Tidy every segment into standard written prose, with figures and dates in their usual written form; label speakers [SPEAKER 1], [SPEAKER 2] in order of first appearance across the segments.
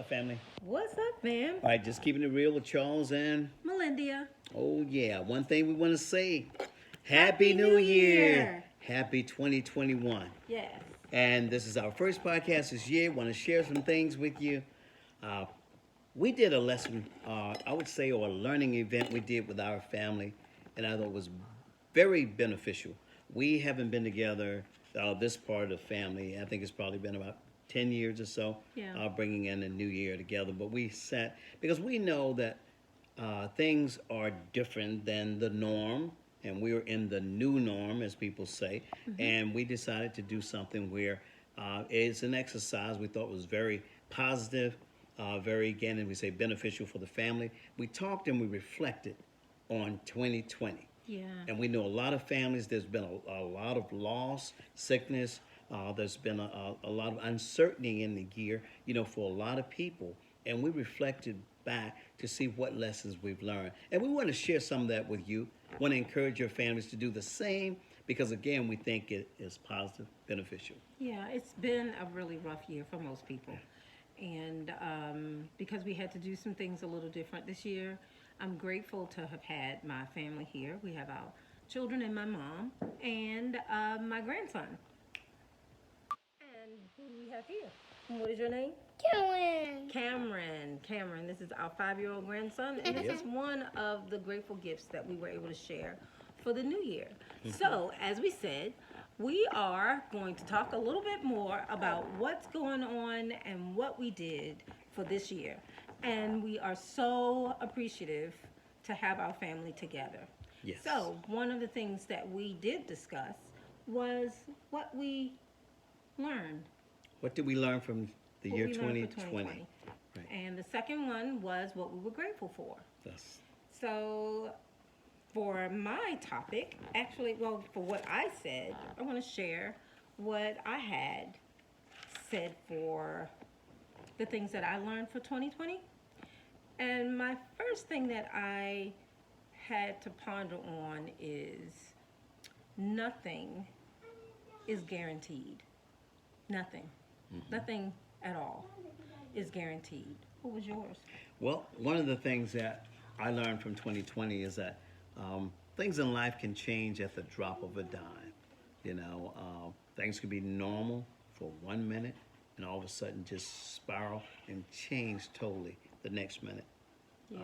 [SPEAKER 1] family?
[SPEAKER 2] What's up, fam?
[SPEAKER 1] All right, just keeping it real with Charles and
[SPEAKER 2] Melendia.
[SPEAKER 1] oh yeah, one thing we want to say: Happy
[SPEAKER 2] Happy
[SPEAKER 1] New
[SPEAKER 2] New
[SPEAKER 1] Year,
[SPEAKER 2] Year.
[SPEAKER 1] Happy 2021.
[SPEAKER 2] Yes.
[SPEAKER 1] And this is our first podcast this year. Want to share some things with you. Uh, we did a lesson, I would say, or a learning event we did with our family, and I thought it was very beneficial. We haven't been together, this part of the family. I think it's probably been about 10 years or so,
[SPEAKER 2] Yeah.
[SPEAKER 1] bringing in a new year together. But we sat because we know that things are different than the norm, and we are in the new norm, as people say. And we decided to do something where it's an exercise we thought was very positive, very, again, and we say beneficial for the family. We talked and we reflected on 2020.
[SPEAKER 2] Yeah.
[SPEAKER 1] And we know a lot of families, there's been a lot of loss, sickness, there's been a lot of uncertainty in the year, for a lot of people. And we reflected back to see what lessons we've learned. And we want to share some of that with you. Want to encourage your families to do the same because, again, we think it is positive, beneficial.
[SPEAKER 2] Yeah, it's been a really rough year for most people. And because we had to do some things a little different this year, I'm grateful to have had my family here. We have our children and my mom and my grandson. And who do we have here? And what is your name?
[SPEAKER 3] Cameron.
[SPEAKER 2] Cameron, this is our 5-year-old grandson, and this
[SPEAKER 1] Yep.
[SPEAKER 2] is one of the grateful gifts that we were able to share for the new year. So, as we said, we are going to talk a little bit more about what's going on and what we did for this year. And we are so appreciative to have our family together.
[SPEAKER 1] Yes.
[SPEAKER 2] So, one of the things that we did discuss was what we learned.
[SPEAKER 1] What did we learn from the
[SPEAKER 2] What
[SPEAKER 1] year
[SPEAKER 2] we learned for
[SPEAKER 1] 2020? Right.
[SPEAKER 2] And the second one was what we were grateful for.
[SPEAKER 1] That's,
[SPEAKER 2] So, for my topic, actually, well, for what I said, I want to share what I had said for the things that I learned for 2020. And my first thing that I had to ponder on is nothing is guaranteed. Nothing. Nothing at all is guaranteed. What was yours?
[SPEAKER 1] well, one of the things that I learned from 2020 is that things in life can change at the drop of a dime. Things could be normal for 1 minute and all of a sudden just spiral and change totally the next minute.
[SPEAKER 2] Yeah.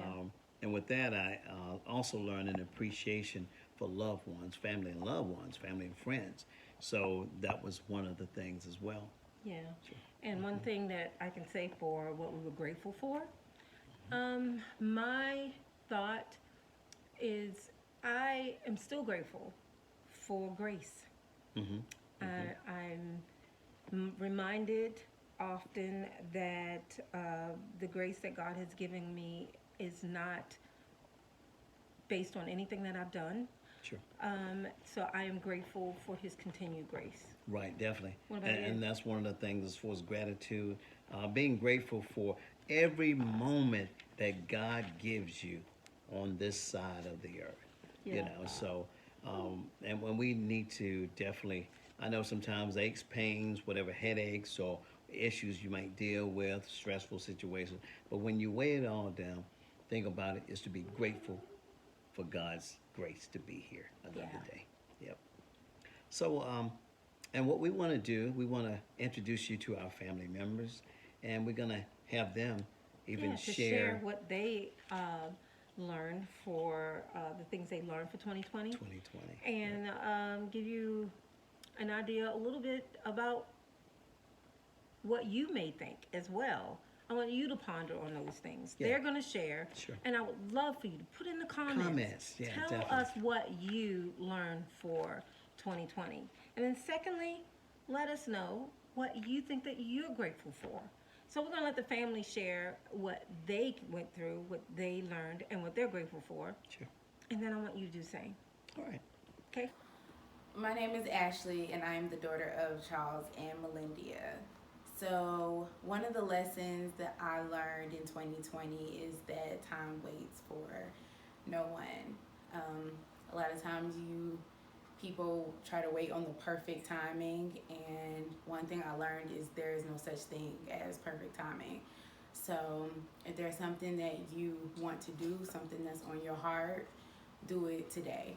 [SPEAKER 1] And with that, I also learned an appreciation for loved ones, family and loved ones, family and friends. So that was one of the things as well.
[SPEAKER 2] Yeah. And one thing that I can say for what we were grateful for, my thought is I am still grateful for grace. I'm reminded often that the grace that God has given me is not based on anything that I've done.
[SPEAKER 1] Sure.
[SPEAKER 2] So I am grateful for His continued grace.
[SPEAKER 1] Right, definitely.
[SPEAKER 2] What about you?
[SPEAKER 1] And that's one of the things as far as gratitude, being grateful for every moment that God gives you on this side of the earth.
[SPEAKER 2] Yeah.
[SPEAKER 1] So, and when we need to definitely, I know sometimes aches, pains, whatever headaches or issues you might deal with, stressful situations, but when you weigh it all down, think about it is to be grateful for God's grace to be here another
[SPEAKER 2] Yeah.
[SPEAKER 1] day. Yep. So, and what we want to do, we want to introduce you to our family members, and we're going to have them even
[SPEAKER 2] Yeah, to
[SPEAKER 1] share.
[SPEAKER 2] share what they learned for the things they learned for 2020.
[SPEAKER 1] 2020.
[SPEAKER 2] And give you an idea a little bit about what you may think as well. I want you to ponder on those things.
[SPEAKER 1] Yeah.
[SPEAKER 2] They're going to share.
[SPEAKER 1] Sure.
[SPEAKER 2] And I would love for you to put in the comments.
[SPEAKER 1] Yeah,
[SPEAKER 2] Tell
[SPEAKER 1] definitely.
[SPEAKER 2] us what you learned for 2020. And then secondly, let us know what you think that you're grateful for. So we're going to let the family share what they went through, what they learned, and what they're grateful for.
[SPEAKER 1] Sure.
[SPEAKER 2] And then I want you to do the same.
[SPEAKER 1] All right.
[SPEAKER 2] Okay?
[SPEAKER 3] My name is Ashley, and I am the daughter of Charles and Melendia. So, one of the lessons that I learned in 2020 is that time waits for no one. A lot of times people try to wait on the perfect timing, and one thing I learned is there is no such thing as perfect timing. So if there's something that you want to do, something that's on your heart, do it today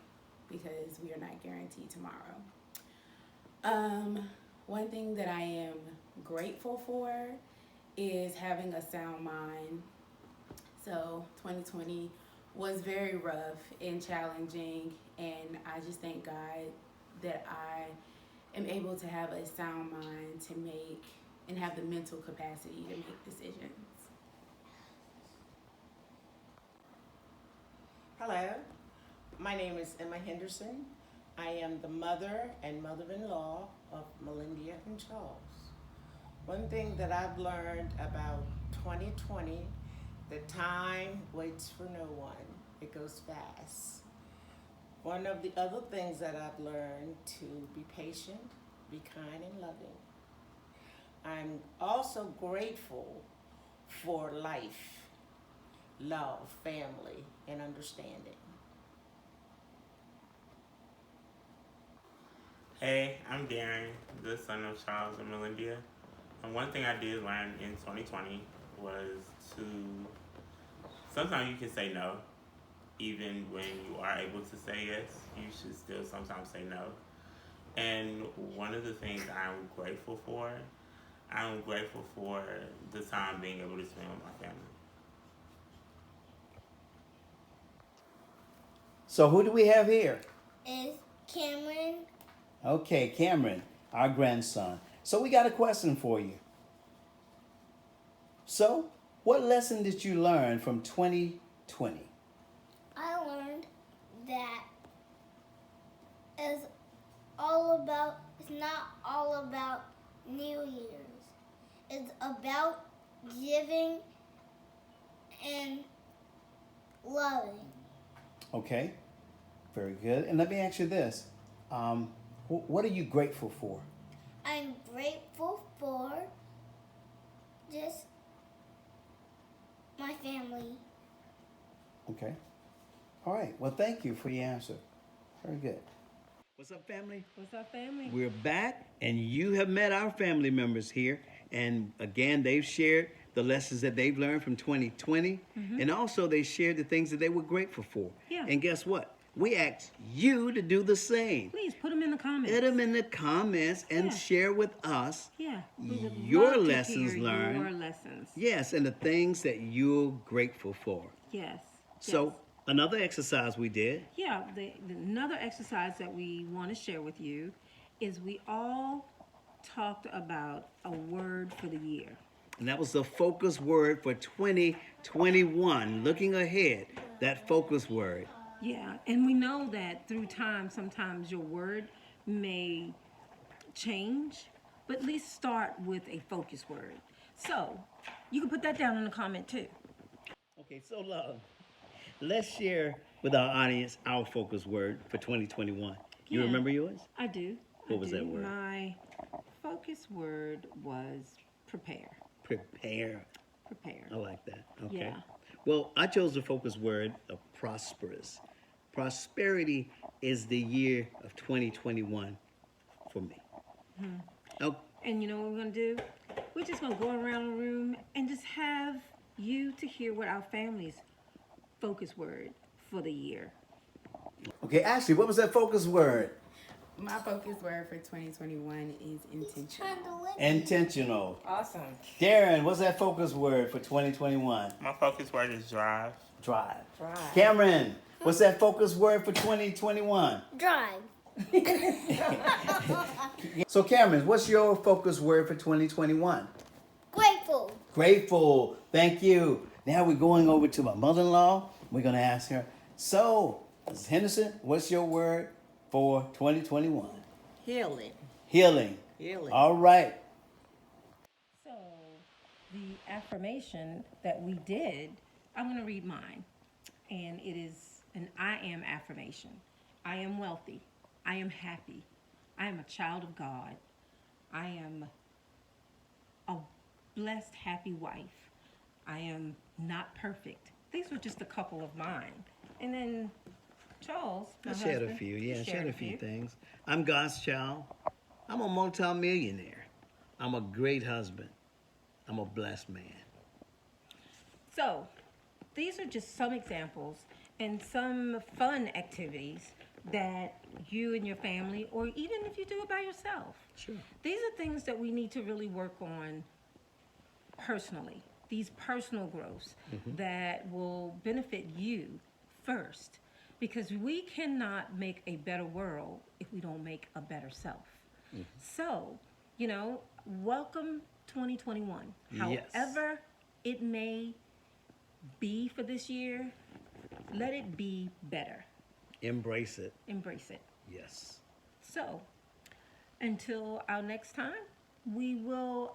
[SPEAKER 3] because we are not guaranteed tomorrow. One thing that I am grateful for is having a sound mind. So 2020 was very rough and challenging, and I just thank God that I am able to have a sound mind to make and have the mental capacity to make decisions.
[SPEAKER 4] Hello, my name is Emma Henderson. I am the mother and mother-in-law of Melindia and Charles. One thing that I've learned about 2020, the time waits for no one. It goes fast. One of the other things that I've learned to be patient, be kind and loving. I'm also grateful for life, love, family, and understanding.
[SPEAKER 5] Hey, I'm Darren, the son of Charles and Melendia. And one thing I did learn in 2020 was to sometimes you can say no, even when you are able to say yes. You should still sometimes say no. And one of the things I'm grateful for the time being able to spend with my family.
[SPEAKER 1] So who do we have here?
[SPEAKER 6] Is Cameron.
[SPEAKER 1] Okay, Cameron, our grandson. So we got a question for you. So, what lesson did you learn from 2020?
[SPEAKER 6] I learned that it's it's not all about New Year's. It's about giving and loving.
[SPEAKER 1] Okay, very good. And let me ask you this. What are you grateful for?
[SPEAKER 6] I'm grateful for just my family.
[SPEAKER 1] Okay. All right. Well, thank you for your answer. Very good. What's up, family?
[SPEAKER 2] What's up, family?
[SPEAKER 1] We're back, and you have met our family members here. And again, they've shared the lessons that they've learned from 2020. And also, they shared the things that they were grateful for.
[SPEAKER 2] Yeah.
[SPEAKER 1] And guess what? We asked you to do the same.
[SPEAKER 2] Please put them in the comments.
[SPEAKER 1] Put them in the comments and
[SPEAKER 2] Yeah.
[SPEAKER 1] share with us
[SPEAKER 2] Yeah. We would
[SPEAKER 1] your
[SPEAKER 2] love to
[SPEAKER 1] lessons
[SPEAKER 2] hear
[SPEAKER 1] learned.
[SPEAKER 2] Your lessons.
[SPEAKER 1] Yes, and the things that you're grateful for.
[SPEAKER 2] Yes.
[SPEAKER 1] So,
[SPEAKER 2] yes.
[SPEAKER 1] another exercise we did.
[SPEAKER 2] Yeah, another exercise that we want to share with you is we all talked about a word for the year.
[SPEAKER 1] And that was the focus word for 2021. Looking ahead, that focus word.
[SPEAKER 2] Yeah, and we know that through time, sometimes your word may change, but at least start with a focus word. So, you can put that down in the comment too.
[SPEAKER 1] Okay, so love. Let's share with our audience our focus word for 2021. You
[SPEAKER 2] Yeah.
[SPEAKER 1] remember yours?
[SPEAKER 2] I do.
[SPEAKER 1] What was that word?
[SPEAKER 2] My focus word was prepare.
[SPEAKER 1] Prepare.
[SPEAKER 2] Prepare.
[SPEAKER 1] I like that. Okay.
[SPEAKER 2] Yeah.
[SPEAKER 1] Well, I chose the focus word of prosperous. Prosperity is the year of 2021 for me. Oh,
[SPEAKER 2] And you know what we're going to do? We're just going to go around the room and just have you to hear what our family's focus word for the year.
[SPEAKER 1] okay, Ashley, what was that focus word?
[SPEAKER 3] My focus word for 2021 is intentional.
[SPEAKER 1] Intentional.
[SPEAKER 4] Awesome.
[SPEAKER 1] Darren, what's that focus word for 2021?
[SPEAKER 5] My focus word is drive.
[SPEAKER 1] Drive.
[SPEAKER 4] Drive.
[SPEAKER 1] Cameron, what's that focus word for 2021?
[SPEAKER 6] Drive.
[SPEAKER 1] So, Cameron, what's your focus word for 2021?
[SPEAKER 6] Grateful.
[SPEAKER 1] Grateful. Thank you. Now we're going over to my mother-in-law. We're going to ask her, so, Mrs. Henderson, what's your word for 2021?
[SPEAKER 4] Healing.
[SPEAKER 1] Healing.
[SPEAKER 4] Healing.
[SPEAKER 1] All right.
[SPEAKER 2] So, the affirmation that we did, I'm going to read mine. And it is an I am affirmation. I am wealthy. I am happy. I am a child of God. I am a blessed, happy wife. I am not perfect. These were just a couple of mine. And then Charles, my
[SPEAKER 1] I shared a
[SPEAKER 2] husband,
[SPEAKER 1] few.
[SPEAKER 2] he
[SPEAKER 1] Yeah, I shared a few
[SPEAKER 2] few.
[SPEAKER 1] things. I'm God's child. I'm a multimillionaire. I'm a great husband. I'm a blessed man.
[SPEAKER 2] So, these are just some examples and some fun activities that you and your family, or even if you do it by yourself,
[SPEAKER 1] Sure.
[SPEAKER 2] these are things that we need to really work on personally. These personal growths that will benefit you first. Because we cannot make a better world if we don't make a better self. So, welcome 2021.
[SPEAKER 1] Yes.
[SPEAKER 2] However it may be for this year, let it be better.
[SPEAKER 1] Embrace it.
[SPEAKER 2] Embrace it.
[SPEAKER 1] Yes.
[SPEAKER 2] So, until our next time, we will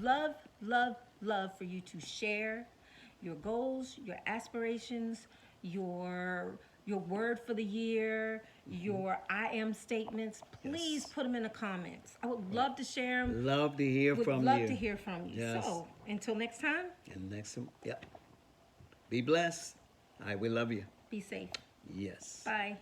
[SPEAKER 2] love, love, love for you to share your goals, your aspirations, your word for the year, your I am statements. Please
[SPEAKER 1] Yes.
[SPEAKER 2] put them in the comments. I would love to share them.
[SPEAKER 1] Love to hear
[SPEAKER 2] Would
[SPEAKER 1] from
[SPEAKER 2] love
[SPEAKER 1] you.
[SPEAKER 2] to hear from you.
[SPEAKER 1] Yes.
[SPEAKER 2] So, until next time,
[SPEAKER 1] And next time, yep. Be blessed. All right, we love you.
[SPEAKER 2] be safe.
[SPEAKER 1] Yes.
[SPEAKER 2] Bye.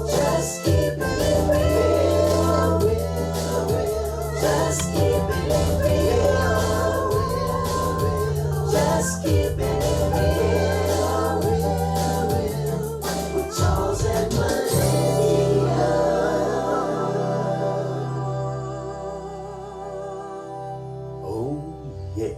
[SPEAKER 7] Just keep it real, just keep it real, just keep it real, with Charles and Melendia. Oh yeah.